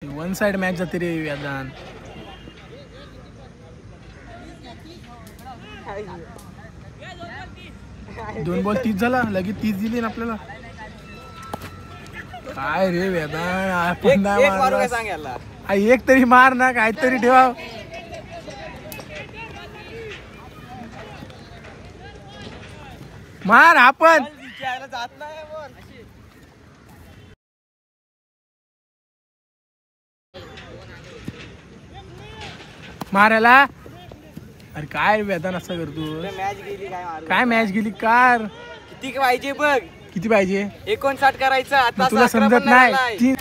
One side match जाते रे व्यादान. दोन ball 30 झाला, लगेच 30 दिली ना आपल्याला. काय रे व्यादान, एक तरी मार ना, काहीतरी ठेवा. मार आपण मारायला. अरे काय वेदान असं करतो. काय मॅच गेली कार. किती पाहिजे बघ, किती पाहिजे. 59 करायचं आता. तुला समजत नाही.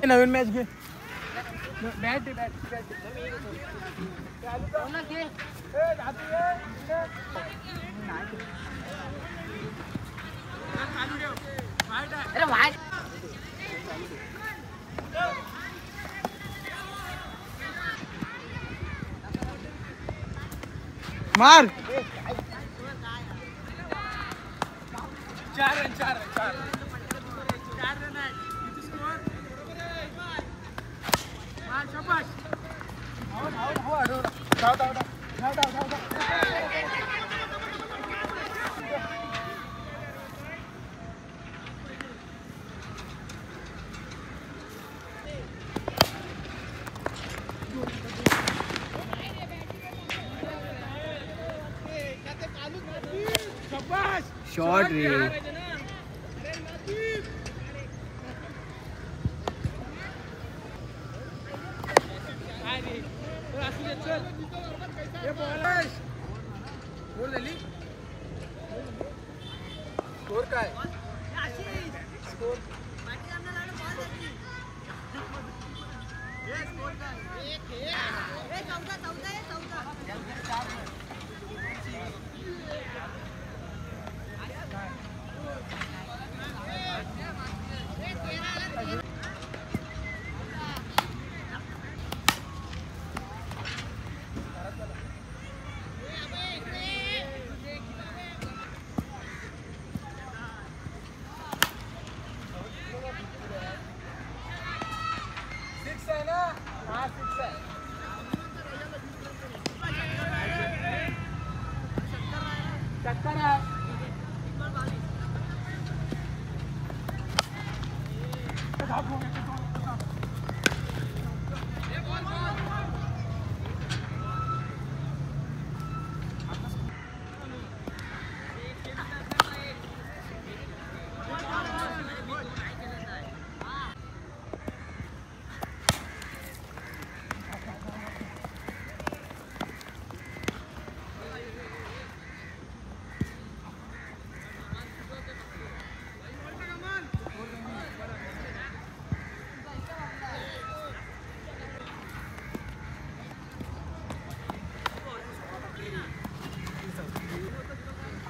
नवीन मॅच घे. बॅट मार. 4 रन. शॉट रे. स्कोर काय.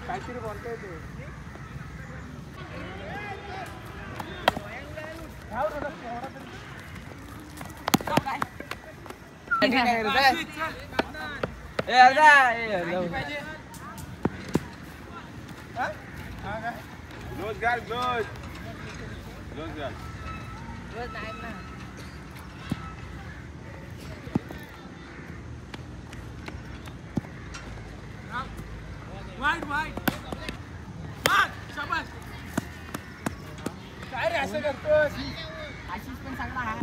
काहीतरी बोलतोय तो. वाईट शाबास. काय रे असं करतोस. आशिष पण चांगला आहे.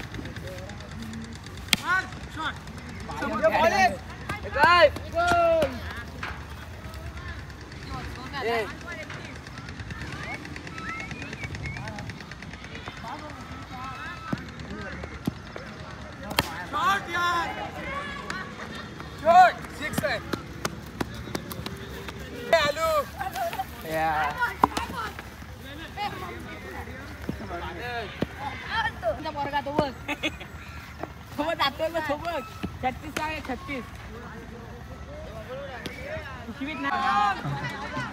मार शॉट. काय गोल. शॉट यार. शॉट 6 आहे. आलू या पोरगा तो बघ. सोबत जातोय मग सोबत. 36 आहे 36.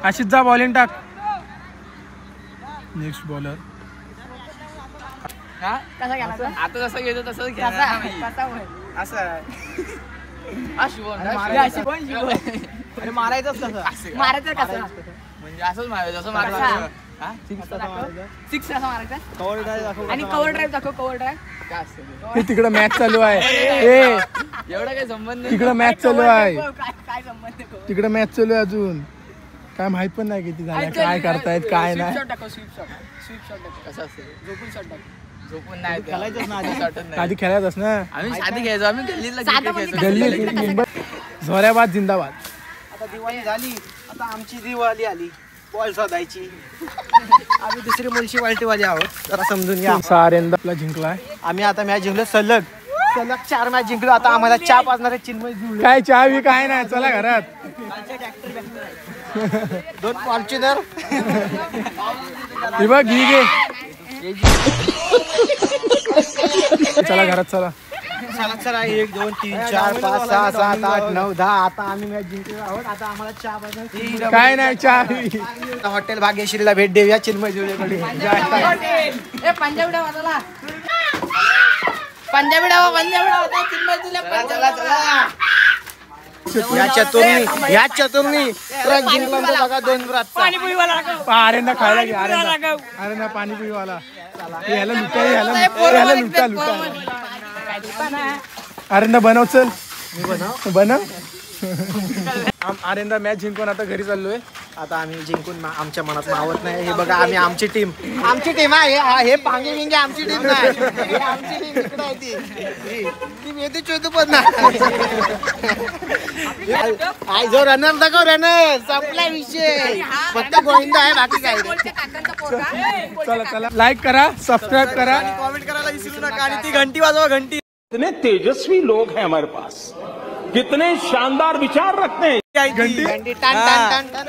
आशिष जा बॉलिंग टाक. Next bowler. हा कसा गेला. आता जसं घेतो तसंच घ्या. असं मारायचंच कसं. मारायचं कसं म्हणजे असंच मारायचं. जसं मारायचं सिक्स असा मारायचा आणि कव्हर ड्राईव्ह दाखव कव्हर ड्राईव्ह काय असतं हे तिकडं मॅच चालू आहे ए एवढा काही संबंध नाही तिकडं मॅच चालू आहे काय संबंध तिकडं मॅच चालू आहे अजून काय माहित पण नाही किती झालं काय करतायत काय नाही शॉट टाकव स्वीप शॉट टाकव कसं असतं झोपून शॉट टाकव झोपून नाही खेळायचं ना आधी आधी खेळायचंच ना आम्ही साधी घ्यायचो आम्ही गल्लीला गल्ली झोऱ्याबाद जिंदाबाद. आता दिवाळी झाली आता आमची दिवाळी आली बॉल शोधायची आम्ही दुसरी म्युन्सिपाल्टीवाले आहोत जरा समजून घ्या. सारेंदा आपला जिंकलाय आम्ही आता मॅच जिंकलो सलग 4 मॅच जिंकलो. आता आम्हाला चहा पाजणारे चिन्मय जुळले काय चहा बी काय नाही चला घरात 2 फॉर्च्युनर हे बघ घे चला घरात चला चला 1 2 3 4 5 6 7 8 9 10 आता आम्ही मॅच जिंकलो आहोत. आता आम्हाला चहा पाजणार काय नाही चहा बी हॉटेल भाग्यश्रीला भेट देऊया चिन्मय जुळेकडे. पंजाबी डावा चला पंजाबी डावा चिन्मय तुला या चतुर्णी ट्रक जिंकला बघा 2 रात आरेंदा खायला घे आरेंदा पाणी पिवाला ह्याला लुटा आरेंदा बनव चल बनव आरेंदा मॅच जिंकून आता घरी चाललोय. आता आम्ही जिंकून आमच्या मनात मावत नाही. हे बघा आम्ही आमची टीम आहे हे पांगे विंगे आमची टीम नाही ही आमची टीम इकडे आहे ती मेदू चोदू पण नाही जो रनर दाखव रनर संपला विषय फक्त गोविंदा आहे बाकी काय नाही. चला चला लाईक करा सबस्क्राईब करा कॉमेंट करायला विसरू नका आणि ती घंटी वाजवा घंटी. कितने तेजस्वी लोग हैं हमारे पास, कितने शानदार विचार रखते हैं. घंटी टन टन टन